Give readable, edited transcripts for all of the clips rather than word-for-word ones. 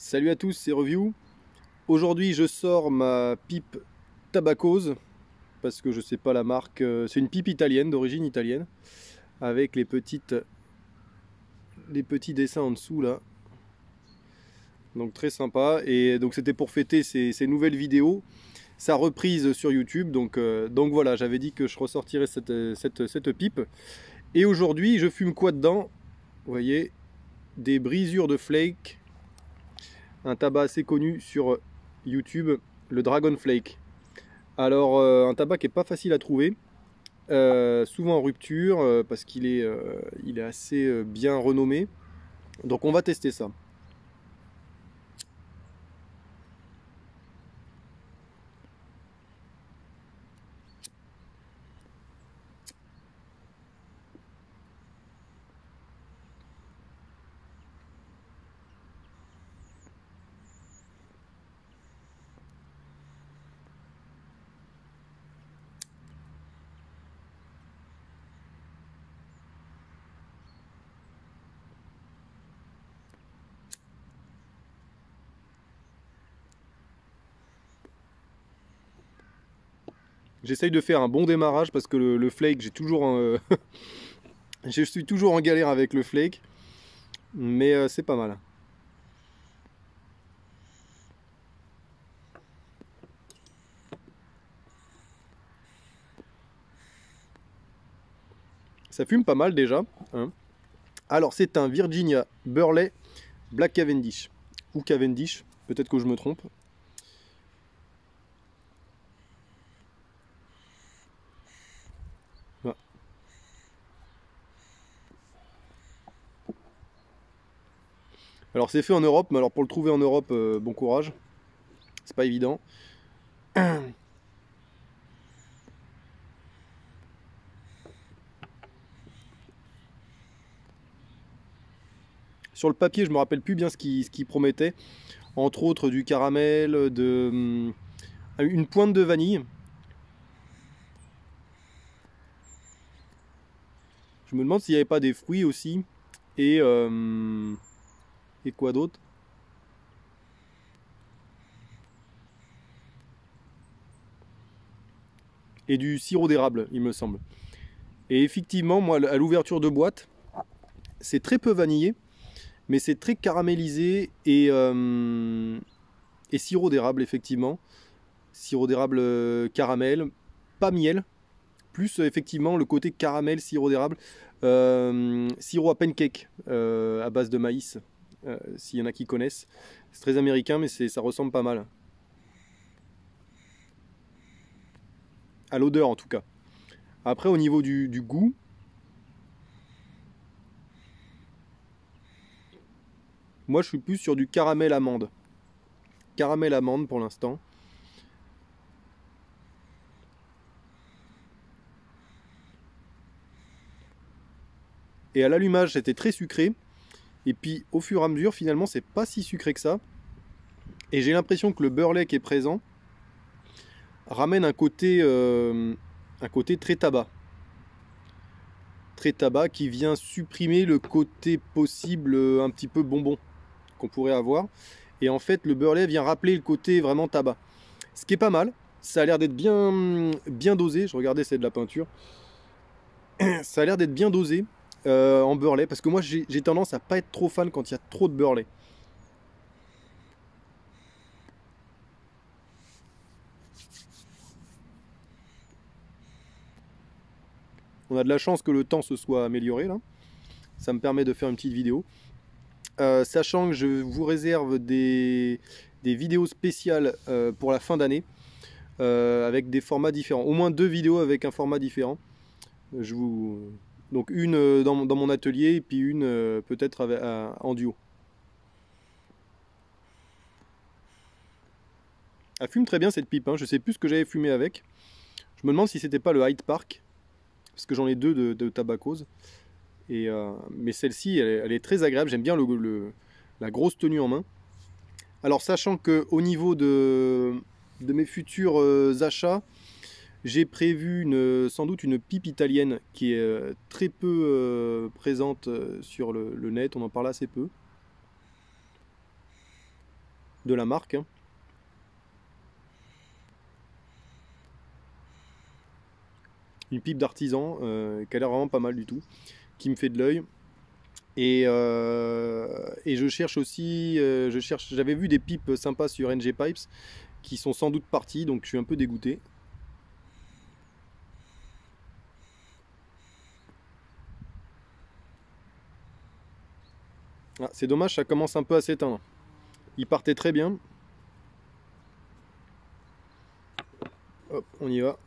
Salut à tous, c'est Review. Aujourd'hui, je sors ma pipe Tabacose parce que je sais pas la marque. C'est une pipe italienne, d'origine italienne, avec les petits dessins en dessous là. Donc très sympa. Et donc c'était pour fêter ces nouvelles vidéos, sa reprise sur YouTube. Donc voilà, j'avais dit que je ressortirais cette pipe. Et aujourd'hui, je fume quoi dedans? Vous voyez, des brisures de flake, un tabac assez connu sur YouTube, le Dragon Flake. Alors, un tabac qui n'est pas facile à trouver, souvent en rupture, parce il est assez bien renommé. Donc on va tester ça. J'essaye de faire un bon démarrage parce que le flake, je suis toujours en galère avec le flake, mais c'est pas mal. Ça fume pas mal déjà, hein. Alors c'est un Virginia Burley Black Cavendish, ou Cavendish, peut-être que je me trompe. Voilà. Alors c'est fait en Europe, mais alors pour le trouver en Europe, bon courage, c'est pas évident. Sur le papier, je me rappelle plus bien ce qu'il promettait. Entre autres du caramel, une pointe de vanille. Je me demande s'il n'y avait pas des fruits aussi. Et, euh, et quoi d'autre? Et du sirop d'érable, il me semble. Et effectivement, moi, à l'ouverture de boîte, c'est très peu vanillé, mais c'est très caramélisé et sirop d'érable, effectivement. Sirop d'érable caramel, pas miel, plus effectivement le côté caramel, sirop d'érable, sirop à pancake à base de maïs, s'il y en a qui connaissent. C'est très américain, mais ça ressemble pas mal. À l'odeur en tout cas. Après, au niveau du goût, moi je suis plus sur du caramel amande. Caramel amande pour l'instant. Et à l'allumage, c'était très sucré. Et puis au fur et à mesure, finalement, c'est pas si sucré que ça. Et j'ai l'impression que le beurre qui est présent ramène un côté très tabac. Très tabac qui vient supprimer le côté possible un petit peu bonbon qu'on pourrait avoir. Et en fait, le beurre vient rappeler le côté vraiment tabac. Ce qui est pas mal. Ça a l'air d'être bien dosé. Je regardais, c'est de la peinture. Ça a l'air d'être bien dosé en beurre parce que moi j'ai tendance à pas être trop fan quand il y a trop de beurre. On a de la chance que le temps se soit amélioré là. Ça me permet de faire une petite vidéo. Sachant que je vous réserve des vidéos spéciales pour la fin d'année avec des formats différents. Au moins 2 vidéos avec un format différent. Je vous... Donc une dans mon atelier et puis une peut-être en duo. Elle fume très bien cette pipe, hein. Je sais plus ce que j'avais fumé avec. Je me demande si c'était pas le Hyde Park, parce que j'en ai deux de Tabacose. Mais celle-ci, elle est très agréable. J'aime bien la grosse tenue en main. Alors, sachant que au niveau de mes futurs achats, j'ai prévu sans doute une pipe italienne qui est très peu présente sur le net. On en parle assez peu. de la marque, hein. Une pipe d'artisan qui a l'air vraiment pas mal du tout, qui me fait de l'œil. Et je cherche aussi, j'avais vu des pipes sympas sur NG Pipes qui sont sans doute parties, donc je suis un peu dégoûté. Ah, c'est dommage, ça commence un peu à s'éteindre. Il partait très bien. Hop, on y va.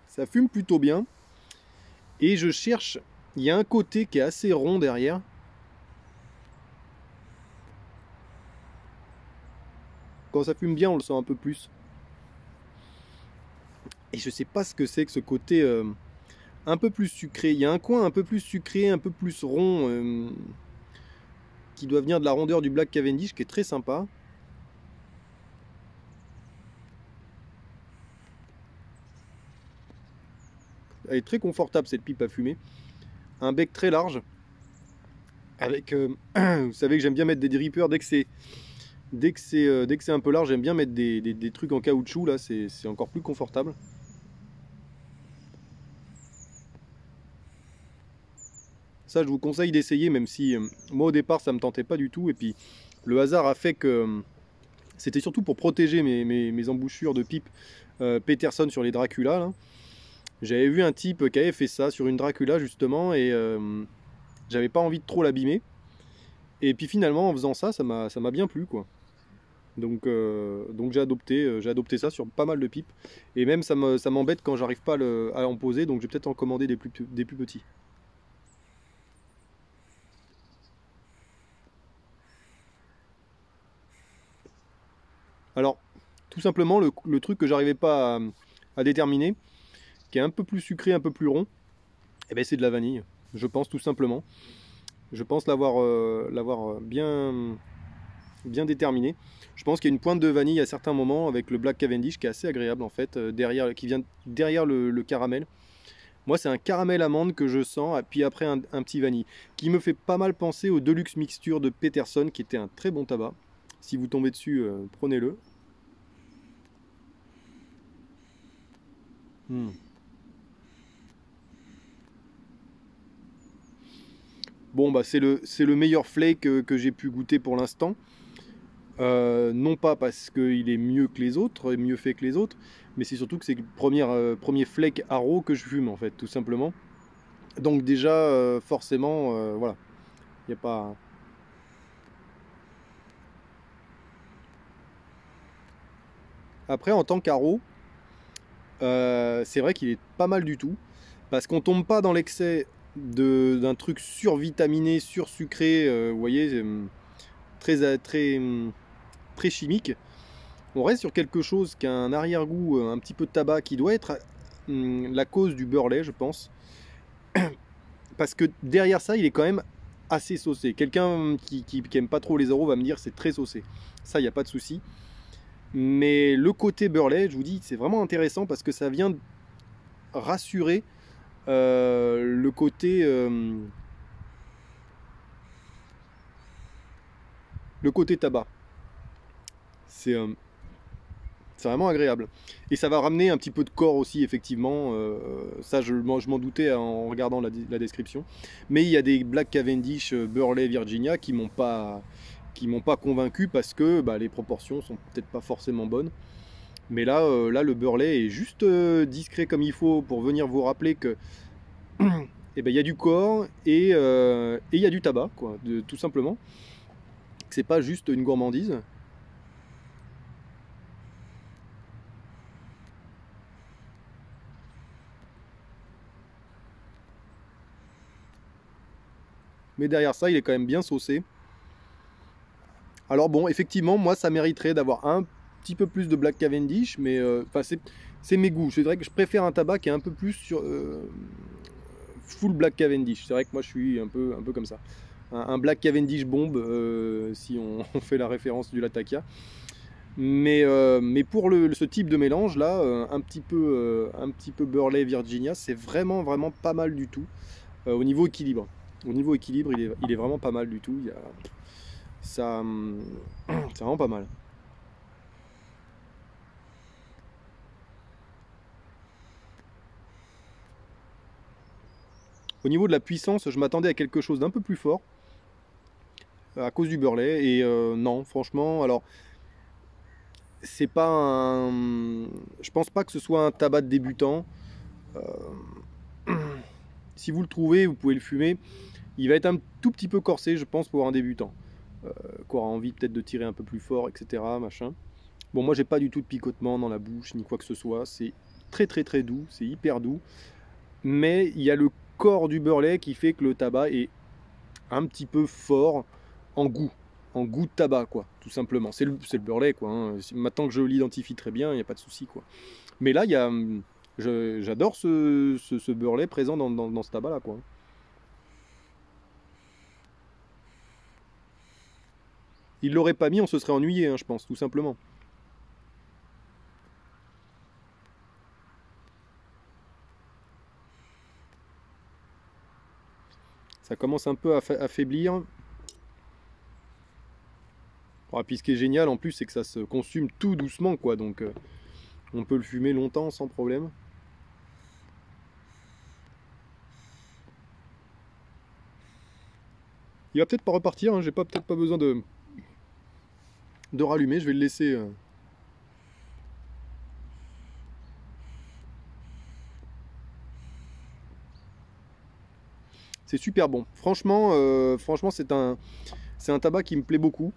Ça fume plutôt bien. Et je cherche, il y a un côté qui est assez rond derrière. Quand ça fume bien, on le sent un peu plus. Et je sais pas ce que c'est que ce côté un peu plus sucré. Il y a un coin un peu plus sucré, un peu plus rond, qui doit venir de la rondeur du Black Cavendish, qui est très sympa. Elle est très confortable cette pipe à fumer. Un bec très large. Avec, vous savez que j'aime bien mettre des drippers dès que c'est un peu large, j'aime bien mettre des trucs en caoutchouc là, c'est encore plus confortable. Ça, je vous conseille d'essayer, même si moi au départ ça me tentait pas du tout. Et puis le hasard a fait que c'était surtout pour protéger mes embouchures de pipe Peterson sur les Dracula. J'avais vu un type qui avait fait ça sur une Dracula justement, et j'avais pas envie de trop l'abîmer. Et puis finalement en faisant ça, ça m'a bien plu quoi. Donc j'ai adopté ça sur pas mal de pipes. Et même ça m'embête quand j'arrive pas à en poser, donc je vais peut-être en commander des plus petits. Alors, tout simplement, le truc que j'arrivais pas à déterminer, qui est un peu plus sucré, un peu plus rond, eh ben, c'est de la vanille, je pense tout simplement. Je pense l'avoir bien déterminé. Je pense qu'il y a une pointe de vanille à certains moments avec le Black Cavendish qui est assez agréable en fait, qui vient derrière le caramel. Moi, c'est un caramel amande que je sens, et puis après un petit vanille, qui me fait pas mal penser au Deluxe Mixture de Peterson, qui était un très bon tabac. Si vous tombez dessus, prenez-le. Bon, bah c'est le meilleur flake que j'ai pu goûter pour l'instant. Non pas parce qu'il est mieux que les autres, mieux fait que les autres, mais c'est surtout que c'est le premier flake haro que je fume en fait, tout simplement. Donc déjà, forcément, voilà, il n'y a pas... Après, en tant qu'haro, c'est vrai qu'il est pas mal du tout, parce qu'on tombe pas dans l'excès d'un truc survitaminé, sursucré, vous voyez, très chimique. On reste sur quelque chose qui a un arrière-goût, un petit peu de tabac, qui doit être la cause du beurre-lait, je pense. Parce que derrière ça, il est quand même assez saucé. Quelqu'un qui aime pas trop les oraux va me dire c'est très saucé. Ça, il n'y a pas de souci. Mais le côté beurre-lait, je vous dis, c'est vraiment intéressant parce que ça vient rassurer le côté tabac. C'est vraiment agréable. Et ça va ramener un petit peu de corps aussi, effectivement. Ça, je m'en doutais en regardant la description. Mais il y a des Black Cavendish Burley Virginia qui m'ont pas convaincu parce que bah, les proportions sont peut-être pas forcément bonnes. Mais là, le Burley est juste discret comme il faut pour venir vous rappeler que eh ben, y a du corps et il y a du tabac, quoi, tout simplement. C'est pas juste une gourmandise. Mais derrière ça, il est quand même bien saucé. Alors bon, effectivement, moi, ça mériterait d'avoir un petit peu plus de Black Cavendish, mais c'est mes goûts. C'est vrai que je préfère un tabac qui est un peu plus sur full Black Cavendish. C'est vrai que moi, je suis un peu comme ça. Un Black Cavendish bombe, si on fait la référence du Latakia. Mais pour ce type de mélange là, un petit peu Burley Virginia, c'est vraiment vraiment pas mal du tout. Au niveau équilibre. Au niveau équilibre, il est vraiment pas mal du tout. Ça, c'est vraiment pas mal. Au niveau de la puissance, je m'attendais à quelque chose d'un peu plus fort à cause du Burley. Et non, franchement, alors c'est pas un. Je pense pas que ce soit un tabac de débutant. Si vous le trouvez, vous pouvez le fumer. Il va être un tout petit peu corsé, je pense, pour un débutant. Qui aura envie peut-être de tirer un peu plus fort, etc. Machin. Bon, moi j'ai pas du tout de picotement dans la bouche ni quoi que ce soit. C'est très très très doux, c'est hyper doux. Mais il y a le corps du Burley qui fait que le tabac est un petit peu fort en goût de tabac, quoi, tout simplement. C'est le Burley, quoi. Hein. Maintenant que je l'identifie très bien, il n'y a pas de souci, quoi. Mais là, j'adore ce Burley présent dans ce tabac-là, quoi. Il l'aurait pas mis, on se serait ennuyé, hein, je pense, tout simplement. Ça commence un peu à affaiblir. Ah, puis ce qui est génial en plus, c'est que ça se consume tout doucement, quoi. Donc on peut le fumer longtemps sans problème. Il va peut-être pas repartir, hein, j'ai peut-être pas besoin de rallumer, je vais le laisser. C'est super bon. Franchement, franchement c'est un tabac qui me plaît beaucoup.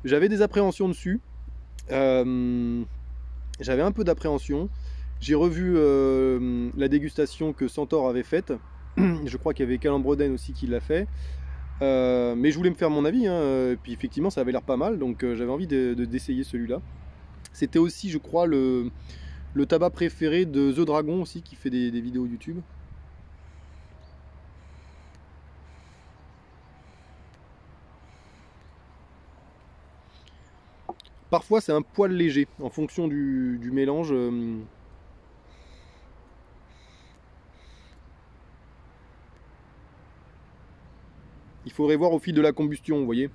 J'avais des appréhensions dessus. Euh, J'avais un peu d'appréhension. J'ai revu la dégustation que Centaure avait faite. Je crois qu'il y avait Calambreden aussi qui l'a fait. Mais je voulais me faire mon avis, hein. Puis effectivement ça avait l'air pas mal, donc j'avais envie d'essayer celui-là. C'était aussi, je crois, le tabac préféré de The Dragon aussi, qui fait des vidéos YouTube. Parfois c'est un poil léger, en fonction du mélange. Il faudrait voir au fil de la combustion, vous voyez.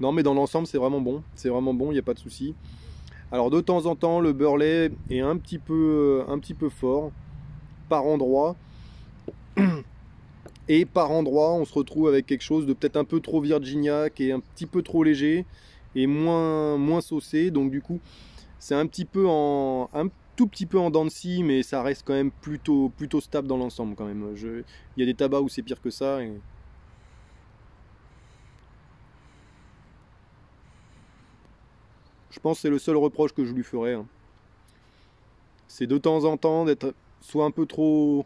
Non mais dans l'ensemble c'est vraiment bon, il n'y a pas de souci. Alors de temps en temps le Burley est un petit peu fort par endroit. Et par endroit on se retrouve avec quelque chose de peut-être un peu trop Virginia, qui est un petit peu trop léger et moins saucé. Donc du coup c'est un tout petit peu en dents de scie, mais ça reste quand même plutôt stable dans l'ensemble quand même. Il y a des tabacs où c'est pire que ça. Je pense que c'est le seul reproche que je lui ferais, hein. C'est de temps en temps d'être soit un peu trop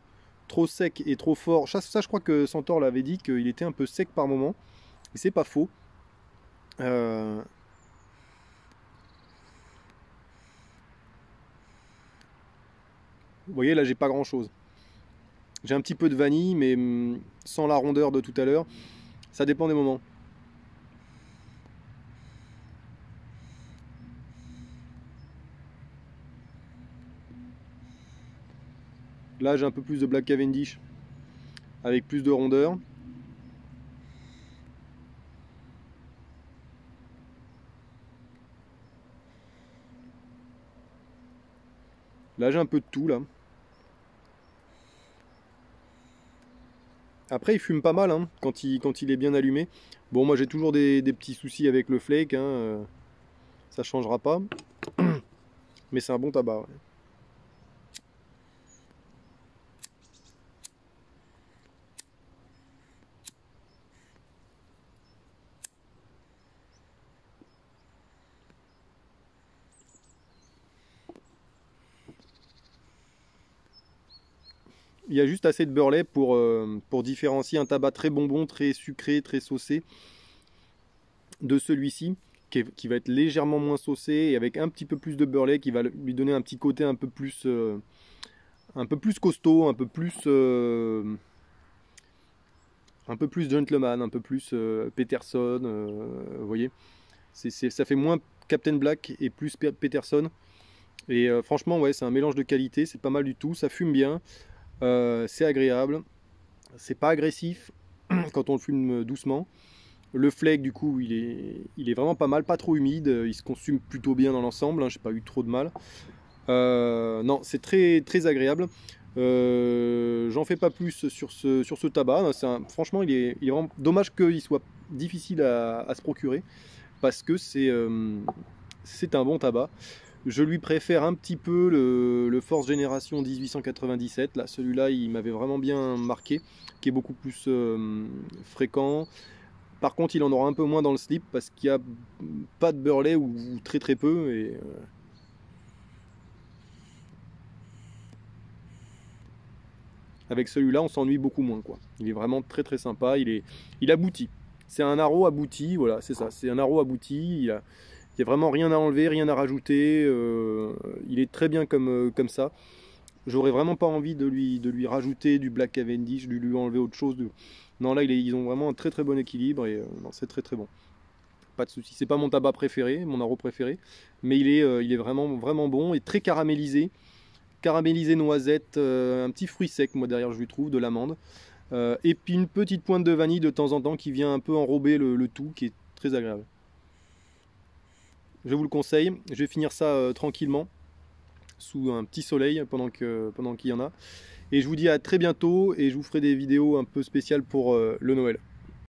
sec et trop fort. Ça, je crois que Centaure l'avait dit qu'il était un peu sec par moment. Et c'est pas faux. Euh, Vous voyez, là, j'ai pas grand chose. J'ai un petit peu de vanille, mais sans la rondeur de tout à l'heure. Ça dépend des moments. Là, j'ai un peu plus de Black Cavendish avec plus de rondeur. Là, j'ai un peu de tout, là. Après, il fume pas mal, hein, quand il est bien allumé. Bon, moi, j'ai toujours des petits soucis avec le flake, hein, ça changera pas. Mais c'est un bon tabac, ouais. Il y a juste assez de Burley pour différencier un tabac très bonbon, très sucré, très saucé de celui-ci, qui va être légèrement moins saucé et avec un petit peu plus de beurre lait qui va lui donner un petit côté un peu plus costaud, un peu plus gentleman, un peu plus Peterson, vous voyez. Ça fait moins Captain Black et plus Peterson. Et franchement, ouais, c'est un mélange de qualité, c'est pas mal du tout, ça fume bien, c'est agréable, c'est pas agressif quand on le fume doucement. Le flake, du coup, il est vraiment pas mal, pas trop humide, il se consume plutôt bien dans l'ensemble, hein, j'ai pas eu trop de mal. Non, c'est très, très agréable. J'en fais pas plus sur ce tabac. Franchement, il est vraiment dommage qu'il soit difficile à se procurer parce que c'est un bon tabac. Je lui préfère un petit peu le Force Génération 1897. Là, celui-là, il m'avait vraiment bien marqué, qui est beaucoup plus fréquent. Par contre, il en aura un peu moins dans le slip parce qu'il n'y a pas de beurre lait ou très très peu. Et, avec celui-là, on s'ennuie beaucoup moins, quoi. Il est vraiment très très sympa. Il aboutit. C'est un Aro abouti, voilà, c'est ça. C'est un Aro abouti. Il n'y a vraiment rien à enlever, rien à rajouter. Il est très bien comme ça. J'aurais vraiment pas envie de lui rajouter du Black Cavendish, de lui enlever autre chose. Non, là, ils ont vraiment un très très bon équilibre et non, c'est très très bon. Pas de souci. C'est pas mon tabac préféré, mon Aro préféré, mais il est vraiment vraiment bon et très caramélisé. Caramélisé noisette, un petit fruit sec, moi derrière je lui trouve, de l'amande. Et puis une petite pointe de vanille de temps en temps qui vient un peu enrober le tout, qui est très agréable. Je vous le conseille, je vais finir ça tranquillement, sous un petit soleil pendant qu'il y en a. Et je vous dis à très bientôt et je vous ferai des vidéos un peu spéciales pour le Noël.